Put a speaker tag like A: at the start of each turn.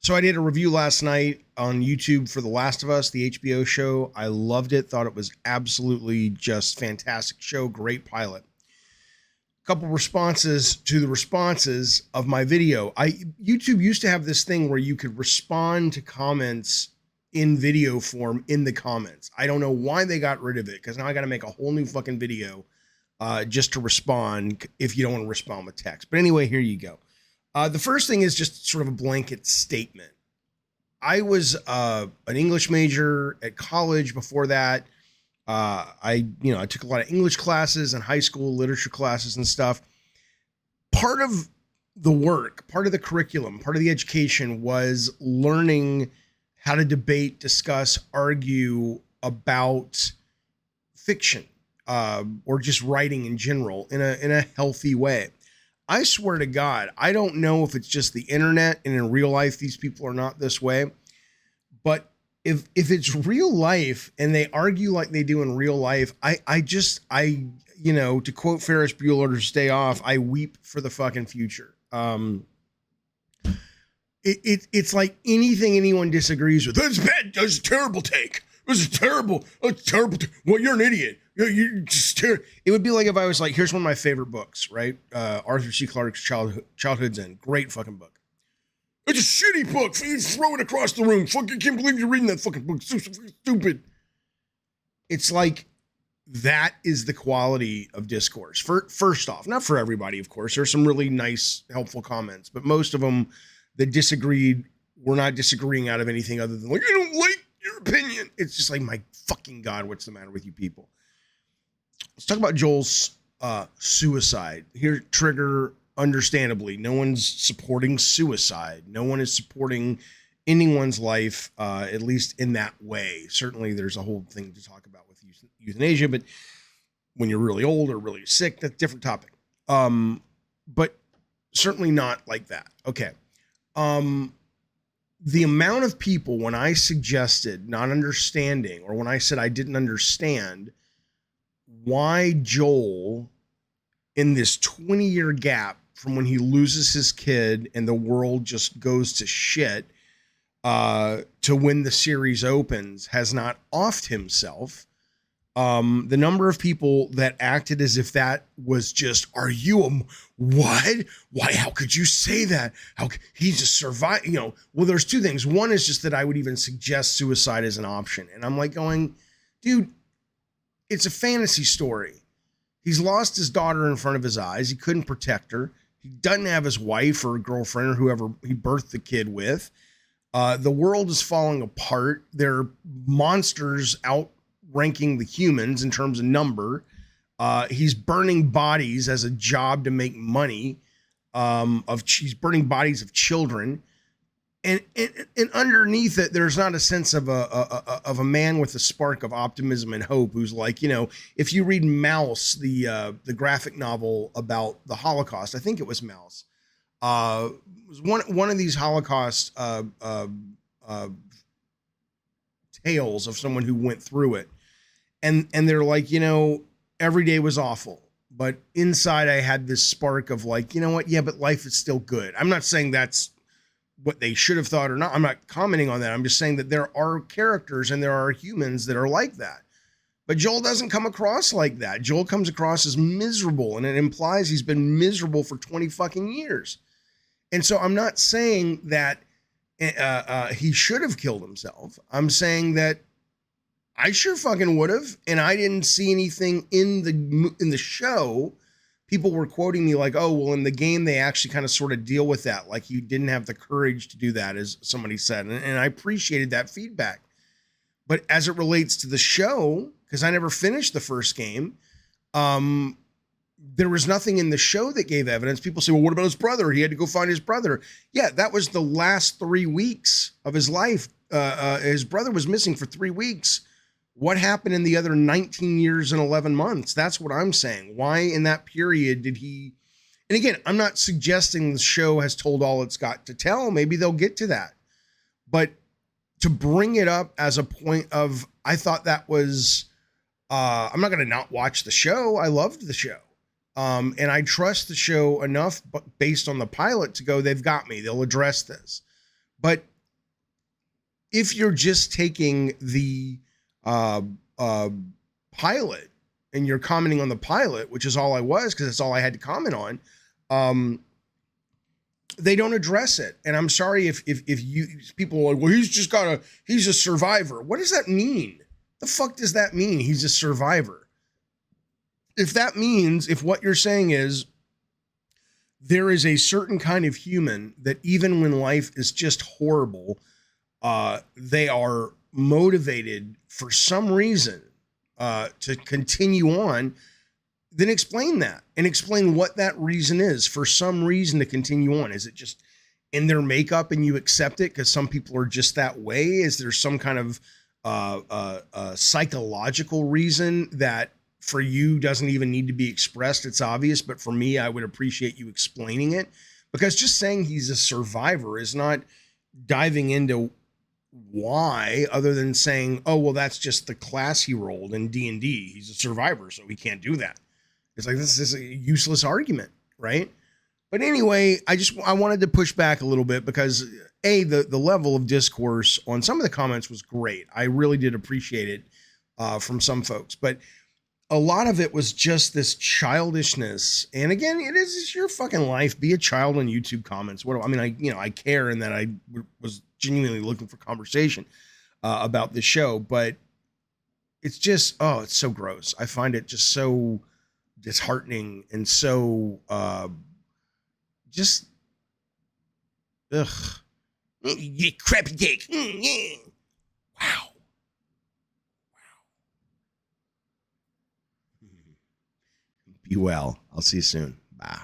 A: So I did a review last night on YouTube for The Last of Us, the HBO show. I loved it. Thought it was absolutely just fantastic show. Great pilot. Couple responses to the responses of my video. YouTube used to have this thing where you could respond to comments in video form in the comments. I don't know why they got rid of it, because now I got to make a whole new fucking video just to respond if you don't want to respond with text. But anyway, here you go. The first thing is just sort of a blanket statement. I was an English major at college. Before that, I took a lot of English classes in high school, literature classes and stuff. Part of the work, part of the curriculum, part of the education was learning how to debate, discuss, argue about fiction, or just writing in general in a healthy way. I swear to God, I don't know if it's just the internet and in real life these people are not this way, but if it's real life and they argue like they do in real life, I to quote Ferris Bueller's Stay Off, I weep for the fucking future. It's like anything anyone disagrees with. That's bad. That's a terrible take. This is terrible. It's terrible. Well, you're an idiot. You're just terrible. It would be like if I was like, here's one of my favorite books, right? Arthur C. Clarke's Childhood's End. Great fucking book. It's a shitty book. You throw it across the room. Fucking can't believe you're reading that fucking book. So stupid. It's like that is the quality of discourse. First off, not for everybody, of course. There's some really nice, helpful comments, but most of them that disagreed were not disagreeing out of anything other than like, I don't like your opinion. It's just like, my fucking God, what's the matter with you people? Let's talk about Joel's suicide. Here, trigger, understandably, no one's supporting suicide. No one is supporting anyone's life, at least in that way. Certainly, there's a whole thing to talk about with euthanasia, but when you're really old or really sick, that's a different topic. But certainly not like that. Okay. The amount of people, when I suggested not understanding, or when I said I didn't understand why Joel, in this 20-year gap from when he loses his kid and the world just goes to shit, to when the series opens, has not offed himself. The number of people that acted as if that was just, are you a, what? Why, how could you say that? How he just survived, well, there's two things. One is just that I would even suggest suicide as an option. And I'm like going, dude, it's a fantasy story. He's lost his daughter in front of his eyes. He couldn't protect her. He doesn't have his wife or girlfriend or whoever he birthed the kid with. The world is falling apart. There are monsters outranking the humans in terms of number. He's burning bodies as a job to make money. He's burning bodies of children. And underneath it, there's not a sense of a man with a spark of optimism and hope who's like, if you read Mouse, the graphic novel about the Holocaust, I think it was Mouse, was one of these Holocaust tales of someone who went through it, and they're like, every day was awful, but inside I had this spark of like, you know what? Yeah, but life is still good. I'm not saying that's what they should have thought or not. I'm not commenting on that. I'm just saying that there are characters and there are humans that are like that. But Joel doesn't come across like that. Joel comes across as miserable, and it implies he's been miserable for 20 fucking years. And so I'm not saying that he should have killed himself. I'm saying that I sure fucking would have, and I didn't see anything in the show. People were quoting me like, oh, well, in the game, they actually kind of sort of deal with that. Like, you didn't have the courage to do that, as somebody said. And I appreciated that feedback. But as it relates to the show, because I never finished the first game, there was nothing in the show that gave evidence. People say, well, what about his brother? He had to go find his brother. Yeah, that was the last 3 weeks of his life. His brother was missing for 3 weeks. What happened in the other 19 years and 11 months? That's what I'm saying. Why in that period did he... And again, I'm not suggesting the show has told all it's got to tell. Maybe they'll get to that. But to bring it up as a point of, I thought that was... I'm not going to not watch the show. I loved the show. And I trust the show enough, but based on the pilot, to go, they've got me. They'll address this. But if you're just taking the uh, uh, pilot and you're commenting on the pilot, which is all I was, because that's all I had to comment on, they don't address it. And I'm sorry if you people are like, well, he's a survivor. What does that mean? The fuck does that mean? He's a survivor. If what you're saying is there is a certain kind of human that even when life is just horrible, they are motivated for some reason to continue on, then explain that and explain what that reason is for some reason to continue on. Is it just in their makeup and you accept it because some people are just that way? Is there some kind of psychological reason that for you doesn't even need to be expressed? It's obvious, but for me, I would appreciate you explaining it, because just saying he's a survivor is not diving into why, other than saying, oh, well, that's just the class he rolled in D&D. He's a survivor, so we can't do that. It's like, this is a useless argument, right? But anyway, I wanted to push back a little bit because the level of discourse on some of the comments was great. I really did appreciate it from some folks, but a lot of it was just this childishness. And again, it's your fucking life. Be a child on YouTube comments. I care in that I was genuinely looking for conversation about this show, but it's just, it's so gross. I find it just so disheartening and so just ugh. You crappy cake. Yeah. Wow. Be well. I'll see you soon. Bye.